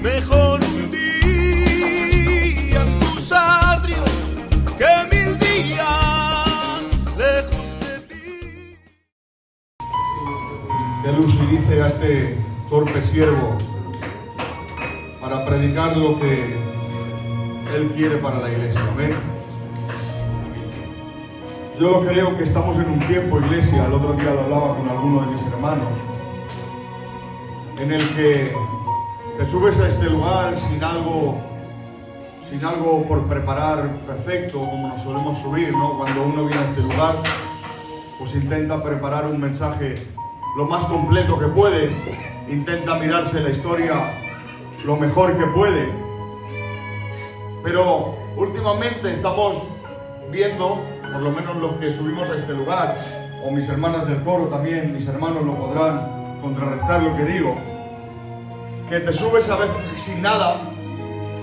Mejor un día en tus atrios que 1000 días lejos de ti. Que Él utilice a este torpe siervo para predicar lo que Él quiere para la iglesia. Amén. Yo creo que estamos en un tiempo, iglesia, el otro día lo hablaba con algunos de mis hermanos, en el que te subes a este lugar sin algo por preparar perfecto, como nos solemos subir, ¿no? Cuando uno viene a este lugar, pues intenta preparar un mensaje lo más completo que puede, intenta mirarse la historia lo mejor que puede. Pero últimamente estamos viendo, por lo menos los que subimos a este lugar, o mis hermanas del coro también, mis hermanos lo podrán contrarrestar lo que digo, que te subes a veces sin nada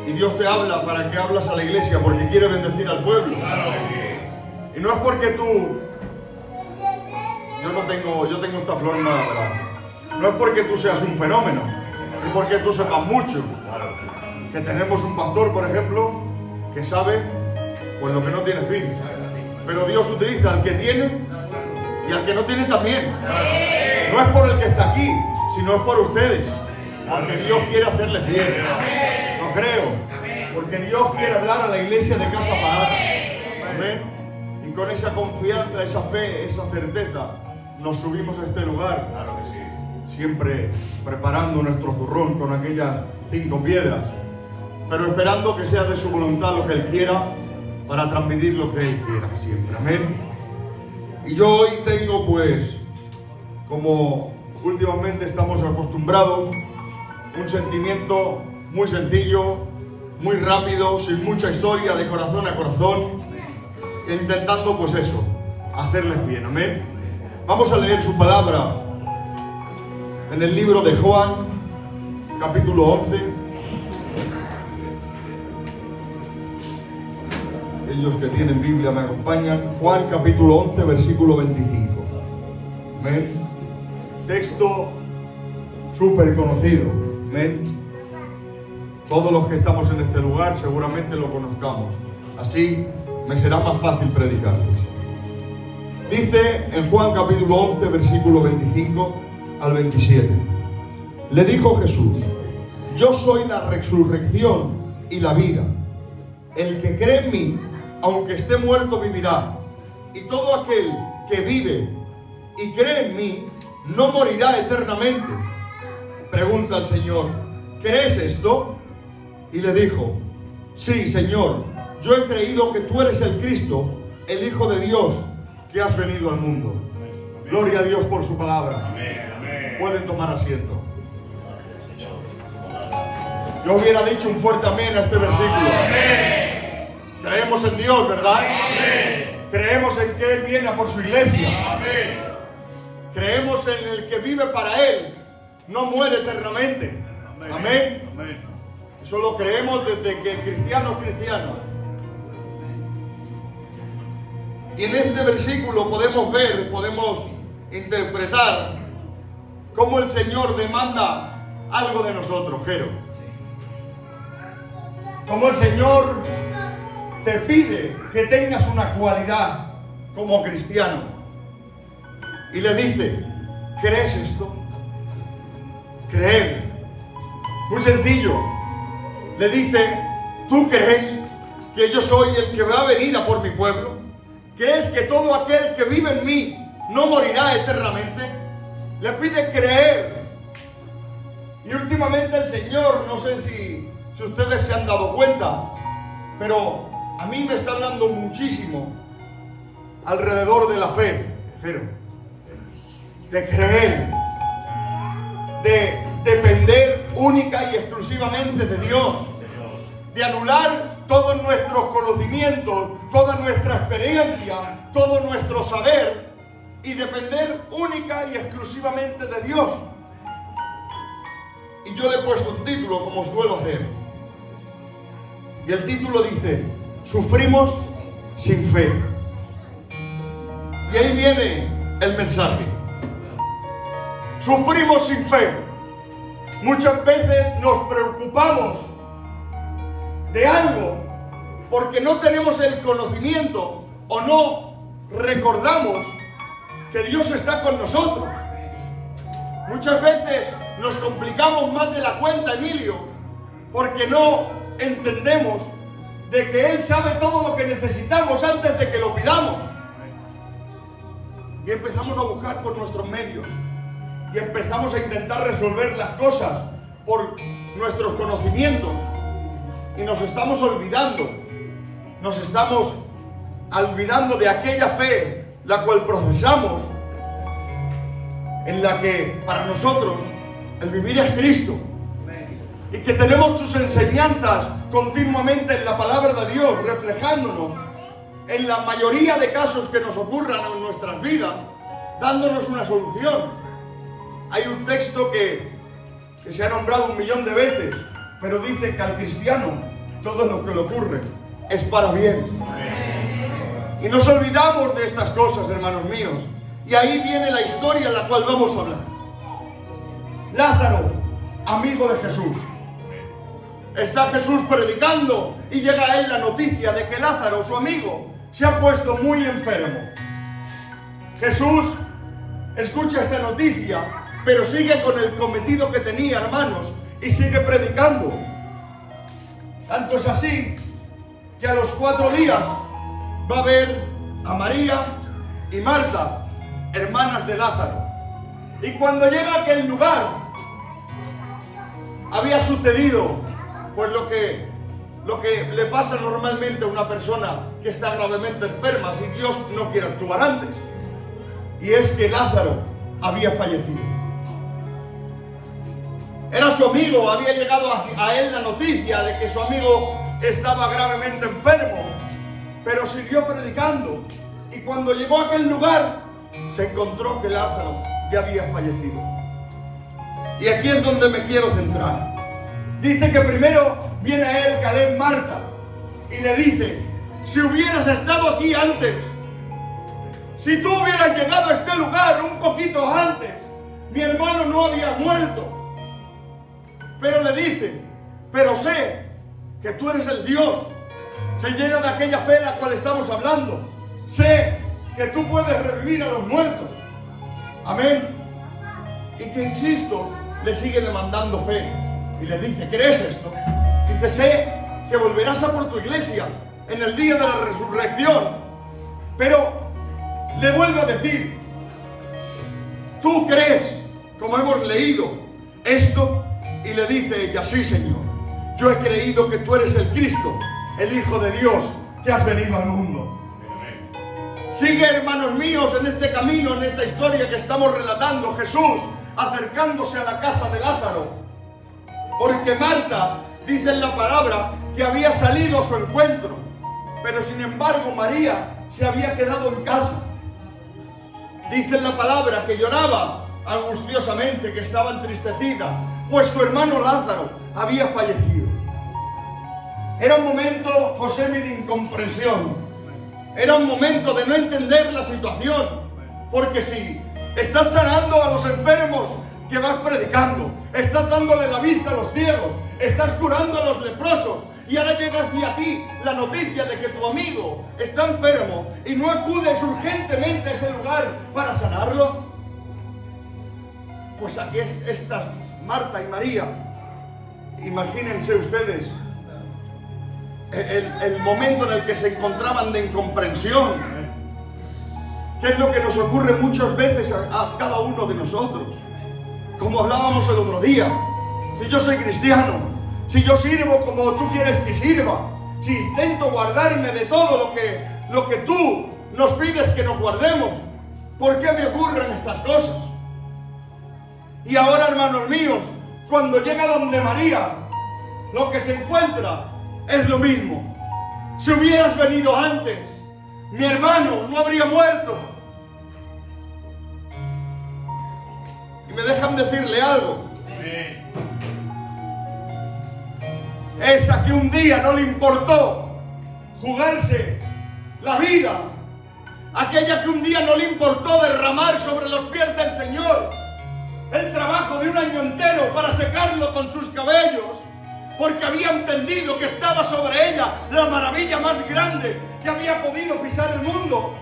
y Dios te habla para que hablas a la iglesia porque quiere bendecir al pueblo. Y no es porque tú, yo tengo esta flor nada, ¿verdad? No es porque tú seas un fenómeno, ni porque tú sepas mucho. Que tenemos un pastor, por ejemplo, que sabe pues lo que no tiene fin. Pero Dios utiliza al que tiene y al que no tiene también. No es por el que está aquí, sino es por ustedes. Porque Dios quiere hacerles bien. No creo. Porque Dios quiere hablar a la iglesia de Casa Parada. Amén. Y con esa confianza, esa fe, esa certeza, nos subimos a este lugar. Claro que sí. Siempre preparando nuestro zurrón con aquellas 5 piedras. Pero esperando que sea de su voluntad lo que Él quiera, para transmitir lo que Él quiera siempre. Amén. Y yo hoy tengo, pues, como últimamente estamos acostumbrados, un sentimiento muy sencillo, muy rápido, sin mucha historia, de corazón a corazón, intentando, pues eso, hacerles bien. Amén. Vamos a leer su palabra en el libro de Juan, capítulo 11. Ellos que tienen Biblia me acompañan. Juan capítulo 11, versículo 25. Amén. Texto súper conocido. Amén. Todos los que estamos en este lugar seguramente lo conozcamos. Así me será más fácil predicarles. Dice en Juan capítulo 11, versículo 25 al 27. Le dijo Jesús: yo soy la resurrección y la vida. El que cree en mí, aunque esté muerto, vivirá. Y todo aquel que vive y cree en mí, no morirá eternamente. Pregunta al Señor: ¿crees esto? Y le dijo: sí, Señor, yo he creído que tú eres el Cristo, el Hijo de Dios, que has venido al mundo. Amén. Gloria a Dios por su palabra. Amén. Amén. Pueden tomar asiento. Yo hubiera dicho un fuerte amén a este versículo. Amén. Creemos en Dios, ¿verdad? Amén. Creemos en que Él viene a por su iglesia. Amén. Creemos en el que vive para Él, no muere eternamente. Amén. Amén. Amén. Eso lo creemos desde que el cristiano es cristiano. Y en este versículo podemos ver, podemos interpretar cómo el Señor demanda algo de nosotros, Jero. Cómo el Señor te pide que tengas una cualidad como cristiano. Y le dice: ¿crees esto? Creer. Muy sencillo. Le dice: ¿tú crees que yo soy el que va a venir a por mi pueblo? ¿Crees que todo aquel que vive en mí no morirá eternamente? Le pide creer. Y últimamente el Señor, no sé si ustedes se han dado cuenta, pero a mí me está hablando muchísimo alrededor de la fe, pero de creer, de depender única y exclusivamente de Dios, de anular todos nuestros conocimientos, toda nuestra experiencia, todo nuestro saber y depender única y exclusivamente de Dios. Y yo le he puesto un título, como suelo hacer, y el título dice: sufrimos sin fe. Y ahí viene el mensaje. Sufrimos sin fe. Muchas veces nos preocupamos de algo porque no tenemos el conocimiento o no recordamos que Dios está con nosotros. Muchas veces nos complicamos más de la cuenta, Emilio, porque no entendemos de que Él sabe todo lo que necesitamos antes de que lo pidamos. Y empezamos a buscar por nuestros medios. Y empezamos a intentar resolver las cosas por nuestros conocimientos. Y nos estamos olvidando. Nos estamos olvidando de aquella fe la cual procesamos, en la que para nosotros el vivir es Cristo. Y que tenemos sus enseñanzas continuamente en la palabra de Dios, reflejándonos en la mayoría de casos que nos ocurran en nuestras vidas, dándonos una solución. Hay un texto que se ha nombrado 1.000.000 de veces, pero dice que al cristiano todo lo que le ocurre es para bien. Y nos olvidamos de estas cosas, hermanos míos. Y ahí viene la historia en la cual vamos a hablar. Lázaro, amigo de Jesús. Está Jesús predicando y llega a él la noticia de que Lázaro, su amigo, se ha puesto muy enfermo. Jesús escucha esta noticia, pero sigue con el cometido que tenía, hermanos, y sigue predicando. Tanto es así que a los 4 días va a ver a María y Marta, hermanas de Lázaro. Y cuando llega a aquel lugar, había sucedido pues lo que le pasa normalmente a una persona que está gravemente enferma, si Dios no quiere actuar antes. Y es que Lázaro había fallecido. Era su amigo, había llegado a él la noticia de que su amigo estaba gravemente enfermo, pero siguió predicando. Y cuando llegó a aquel lugar, se encontró que Lázaro ya había fallecido. Y aquí es donde me quiero centrar. Dice que primero viene a él Caleb, Marta, y le dice: si hubieras estado aquí antes, si tú hubieras llegado a este lugar un poquito antes, mi hermano no había muerto. Pero le dice: pero sé que tú eres el Dios. Se llena de aquella fe en la cual estamos hablando. Sé que tú puedes revivir a los muertos. Amén. Y que, insisto, le sigue demandando fe. Y le dice: ¿crees esto? Dice: sé que volverás a por tu iglesia en el día de la resurrección. Pero le vuelve a decir: ¿tú crees, como hemos leído, esto? Y le dice ella: sí, Señor, yo he creído que tú eres el Cristo, el Hijo de Dios, que has venido al mundo. Sigue, hermanos míos, en este camino, en esta historia que estamos relatando, Jesús acercándose a la casa de Lázaro. Porque Marta, dice en la palabra, que había salido a su encuentro, pero sin embargo María se había quedado en casa. Dice en la palabra que lloraba angustiosamente, que estaba entristecida, pues su hermano Lázaro había fallecido. Era un momento, José, de incomprensión. Era un momento de no entender la situación. Porque si estás sanando a los enfermos que vas predicando, estás dándole la vista a los ciegos, estás curando a los leprosos, y ahora llega hacia ti la noticia de que tu amigo está enfermo y no acudes urgentemente a ese lugar para sanarlo, pues aquí estas Marta y María, imagínense ustedes el momento en el que se encontraban de incomprensión, que es lo que nos ocurre muchas veces a cada uno de nosotros. Como hablábamos el otro día, si yo soy cristiano, si yo sirvo como tú quieres que sirva, si intento guardarme de todo lo que tú nos pides que nos guardemos, ¿por qué me ocurren estas cosas? Y ahora, hermanos míos, cuando llega donde María, lo que se encuentra es lo mismo. Si hubieras venido antes, mi hermano no habría muerto. Y me dejan decirle algo. Esa que un día no le importó jugarse la vida, aquella que un día no le importó derramar sobre los pies del Señor el trabajo trabajo de un año entero para secarlo con sus cabellos, porque había entendido que estaba sobre ella la maravilla más grande que había podido pisar el mundo.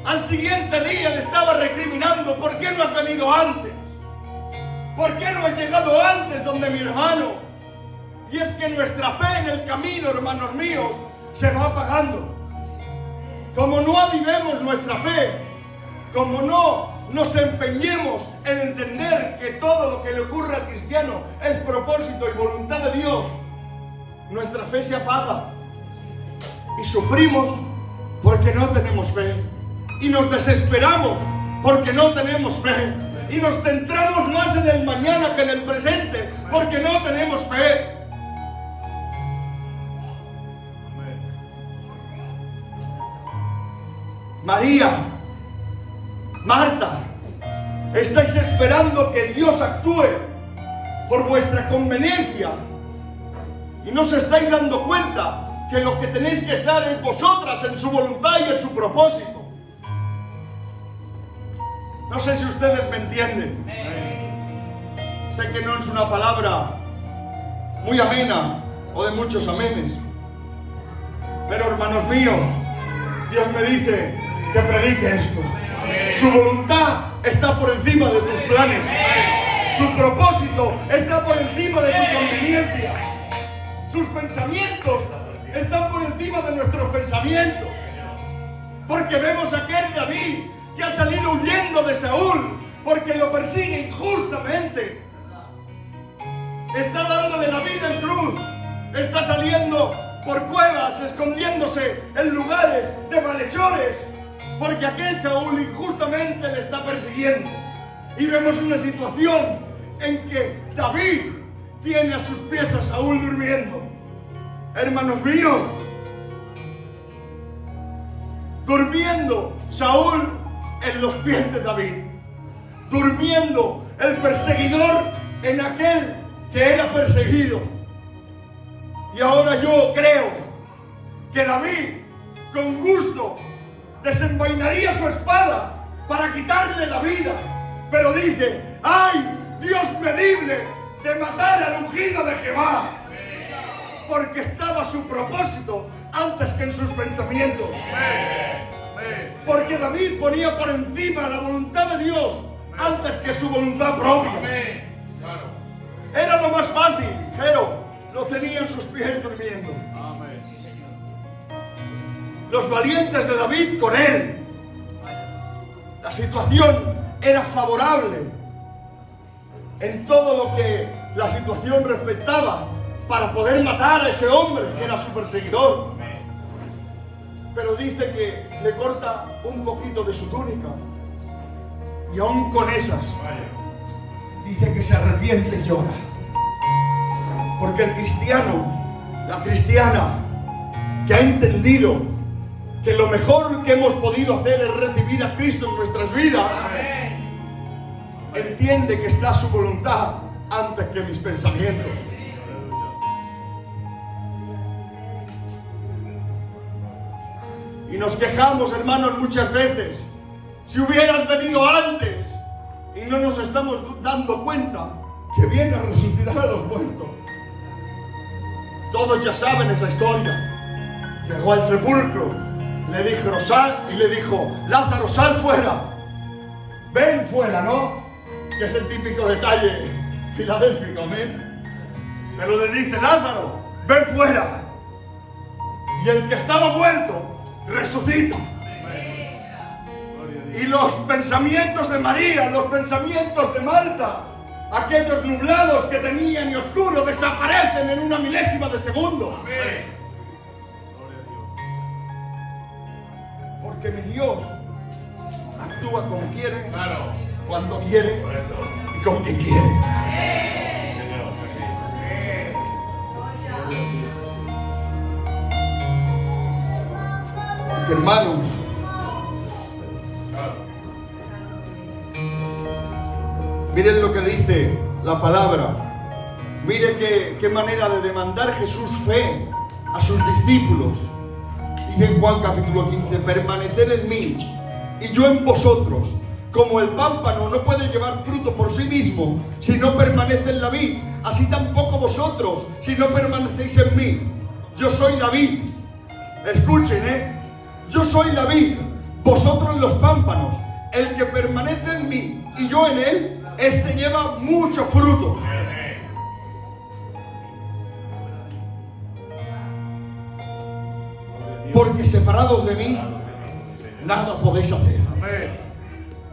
Al siguiente día le estaba recriminando: ¿por qué no has venido antes? ¿Por qué no has llegado antes donde mi hermano? Y es que nuestra fe en el camino, hermanos míos, se va apagando. Como no avivemos nuestra fe, como no nos empeñemos en entender que todo lo que le ocurre al cristiano es propósito y voluntad de Dios, nuestra fe se apaga y sufrimos porque no tenemos fe, y nos desesperamos porque no tenemos fe, y nos centramos más en el mañana que en el presente porque no tenemos fe. María, Marta, estáis esperando que Dios actúe por vuestra conveniencia y no os estáis dando cuenta que lo que tenéis que estar es vosotras en su voluntad y en su propósito. No sé si ustedes me entienden. Sé que no es una palabra muy amena o de muchos amenes, pero hermanos míos, Dios me dice que predique esto. Su voluntad está por encima de tus planes. Su propósito está por encima de tu conveniencia. Sus pensamientos están por encima de nuestros pensamientos. Porque vemos a aquel David que ha salido huyendo de Saúl porque lo persigue injustamente. Está dándole la vida en cruz. Está saliendo por cuevas, escondiéndose en lugares de malhechores, porque aquel Saúl injustamente le está persiguiendo. Y vemos una situación en que David tiene a sus pies a Saúl durmiendo. Hermanos míos, durmiendo Saúl en los pies de David, durmiendo el perseguidor en aquel que era perseguido. Y ahora yo creo que David con gusto desenvainaría su espada para quitarle la vida, pero dice: ¡ay, Dios medible de matar al ungido de Jehová! Porque estaba su propósito antes que en sus pensamientos. Porque David ponía por encima la voluntad de Dios antes que su voluntad propia. Era lo más fácil, pero lo tenía en sus pies durmiendo. Los valientes de David con él. La situación era favorable en todo lo que la situación respectaba para poder matar a ese hombre que era su perseguidor. Pero dice que le corta un poquito de su túnica, y aún con esas dice que se arrepiente y llora. Porque el cristiano, la cristiana que ha entendido que lo mejor que hemos podido hacer es recibir a Cristo en nuestras vidas, entiende que está su voluntad antes que mis pensamientos. Y nos quejamos, hermanos, muchas veces: si hubieras venido antes. Y no nos estamos dando cuenta que viene a resucitar a los muertos. Todos ya saben esa historia. Llegó al sepulcro, le dijo: sal, y le dijo: Lázaro, sal fuera. Ven fuera, ¿no? Que es el típico detalle filadélfico, amén. Pero le dice: Lázaro, ven fuera. Y el que estaba muerto resucita. Y los pensamientos de María, los pensamientos de Marta, aquellos nublados que tenían y oscuros, desaparecen en una milésima de segundo. Porque mi Dios actúa como quiere, cuando quiere y con quien quiere. Porque, hermanos, miren lo que dice la palabra. Mire qué manera de demandar Jesús fe a sus discípulos. Dice en Juan capítulo 15: permaneced en mí y yo en vosotros. Como el pámpano no puede llevar fruto por sí mismo si no permanece en la vid, así tampoco vosotros si no permanecéis en mí. Yo soy la vid. Escuchen, yo soy la vid, vosotros los pámpanos. El que permanece en mí y yo en él, este lleva mucho fruto. Porque separados de mí, nada podéis hacer.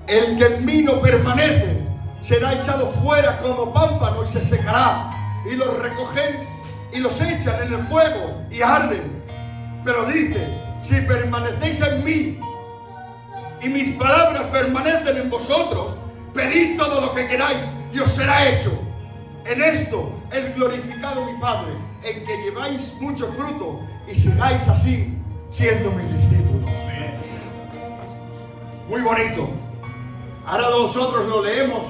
El que en mí no permanece será echado fuera como pámpano y se secará. Y los recogen y los echan en el fuego y arden. Pero dice, si permanecéis en mí y mis palabras permanecen en vosotros, pedid todo lo que queráis y os será hecho. En esto es glorificado mi Padre, en que lleváis mucho fruto y sigáis así siendo mis discípulos. Muy bonito. Ahora nosotros lo leemos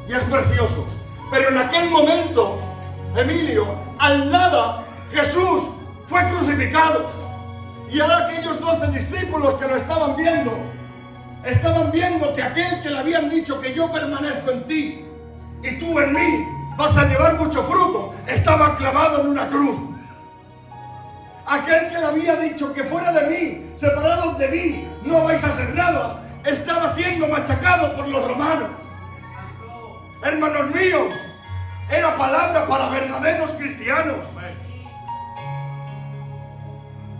y es precioso. Pero en aquel momento, Emilio, al nada, Jesús fue crucificado. Y ahora aquellos 12 discípulos que lo estaban viendo que aquel que le habían dicho que yo permanezco en ti y tú en mí vas a llevar mucho fruto, estaba clavado en una cruz. Aquel que le había dicho que fuera de mí, separados de mí, no vais a hacer nada, estaba siendo machacado por los romanos. Hermanos míos, era palabra para verdaderos cristianos.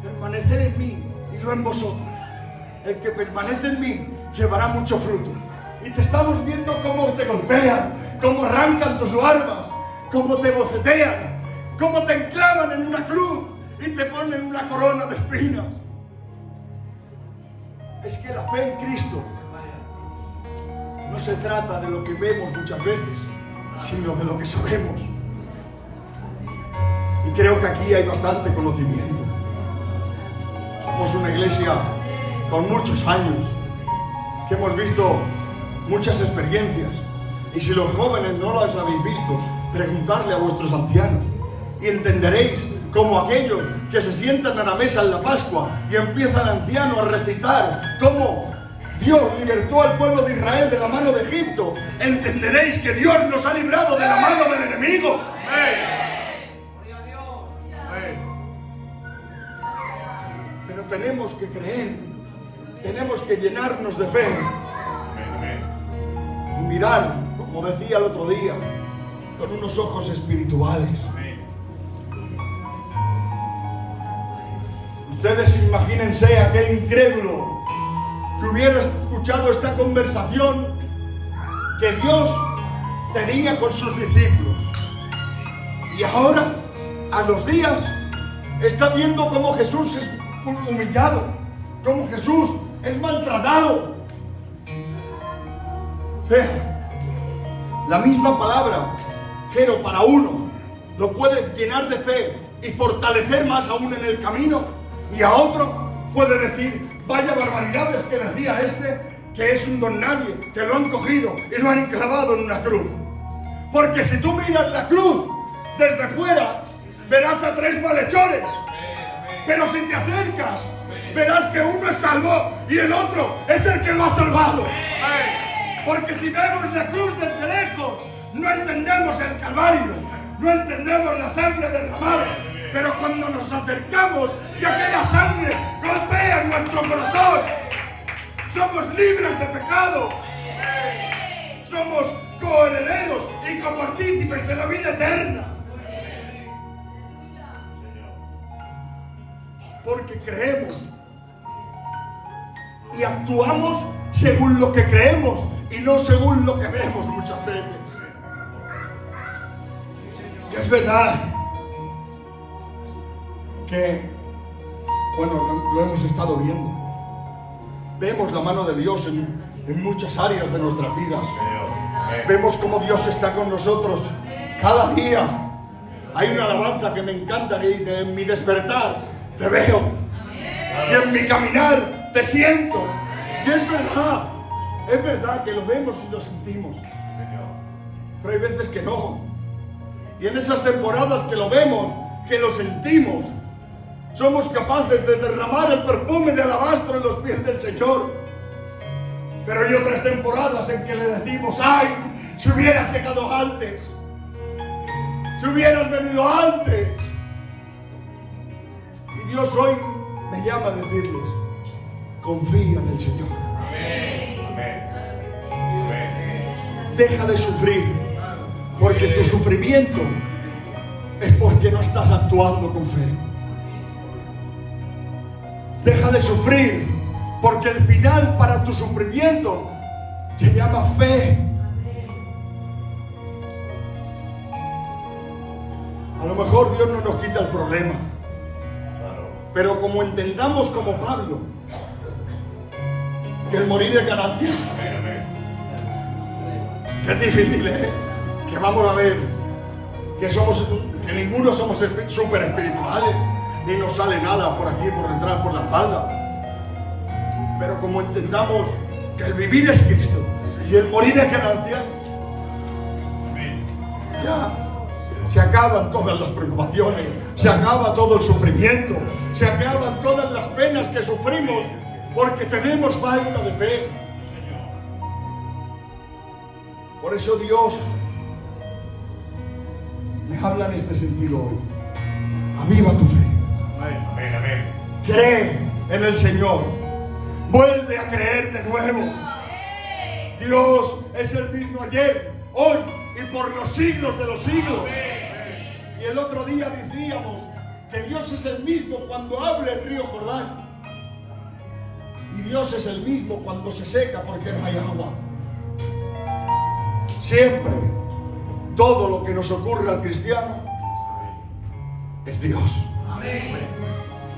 Permanecer en mí y yo en vosotros. El que permanece en mí llevará mucho fruto. Y te estamos viendo cómo te golpean, cómo arrancan tus barbas, cómo te bocetean, cómo te enclavan en una cruz y te ponen una corona de espinas. Es que la fe en Cristo no se trata de lo que vemos muchas veces, sino de lo que sabemos. Y creo que aquí hay bastante conocimiento. Somos una iglesia con muchos años, que hemos visto muchas experiencias. Y si los jóvenes no las habéis visto, preguntadle a vuestros ancianos y entenderéis como aquellos que se sientan a la mesa en la Pascua y empieza el anciano a recitar cómo Dios libertó al pueblo de Israel de la mano de Egipto. Entenderéis que Dios nos ha librado de la mano del enemigo. Pero tenemos que creer, tenemos que llenarnos de fe y mirar, como decía el otro día, con unos ojos espirituales. Ustedes imagínense aquel incrédulo que hubiera escuchado esta conversación que Dios tenía con sus discípulos. Y ahora, a los días, está viendo cómo Jesús es humillado, cómo Jesús es maltratado. La misma palabra, pero para uno, lo puede llenar de fe y fortalecer más aún en el camino. Y a otro puede decir, vaya barbaridades que decía este, que es un don nadie, que lo han cogido y lo han enclavado en una cruz. Porque si tú miras la cruz desde fuera, verás a 3 malhechores. Pero si te acercas, verás que uno es salvo y el otro es el que lo ha salvado. Porque si vemos la cruz desde lejos, no entendemos el Calvario, no entendemos la sangre derramada. Pero cuando nos acercamos y aquella sangre golpea nuestro corazón, somos libres de pecado. Somos coherederos y copartícipes de la vida eterna. Porque creemos y actuamos según lo que creemos y no según lo que vemos muchas veces. Que es verdad que, bueno, lo hemos estado viendo. Vemos la mano de Dios en muchas áreas de nuestras vidas. Vemos cómo Dios está con nosotros cada día. Hay una alabanza que me encanta que dice, en mi despertar te veo y en mi caminar te siento. Y es verdad que lo vemos y lo sentimos. Pero hay veces que no. Y en esas temporadas que lo vemos, que lo sentimos, somos capaces de derramar el perfume de alabastro en los pies del Señor. Pero hay otras temporadas en que le decimos, ay, si hubieras llegado antes, si hubieras venido antes. Y Dios hoy me llama a decirles, confía en el Señor. Deja de sufrir, porque tu sufrimiento es porque no estás actuando con fe. Deja de sufrir, porque el final para tu sufrimiento se llama fe. A lo mejor Dios no nos quita el problema, pero como entendamos como Pablo que el morir es ganancia, que es difícil, que vamos a ver que ninguno somos súper espirituales, ni nos sale nada por aquí, por detrás, por la espalda. Pero como entendamos que el vivir es Cristo y el morir es ganancia, ya se acaban todas las preocupaciones, se acaba todo el sufrimiento, se acaban todas las penas que sufrimos porque tenemos falta de fe. Por eso Dios me habla en este sentido hoy. Aviva tu fe. Cree en el Señor. Vuelve a creer de nuevo. Dios es el mismo ayer, hoy y por los siglos de los siglos. Y el otro día decíamos que Dios es el mismo cuando abre el río Jordán. Y Dios es el mismo cuando se seca porque no hay agua. Siempre, todo lo que nos ocurre al cristiano es Dios. Amén.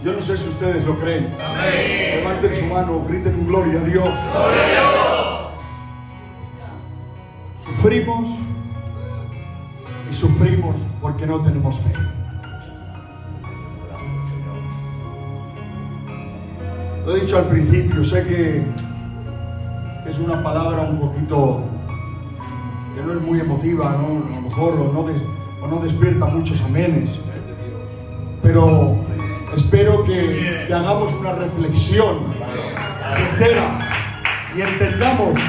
Yo no sé si ustedes lo creen. Amén. Levanten su mano, griten un gloria a Dios. ¡Gloria a Dios! Sufrimos y sufrimos porque no tenemos fe. Lo he dicho al principio, sé que es una palabra un poquito que no es muy emotiva, ¿no? A lo mejor o no despierta muchos amenes, pero espero que hagamos una reflexión sincera y entendamos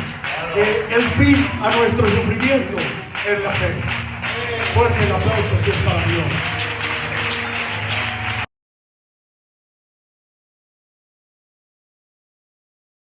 que el fin a nuestro sufrimiento es la fe. Porque el aplauso sí es para Dios.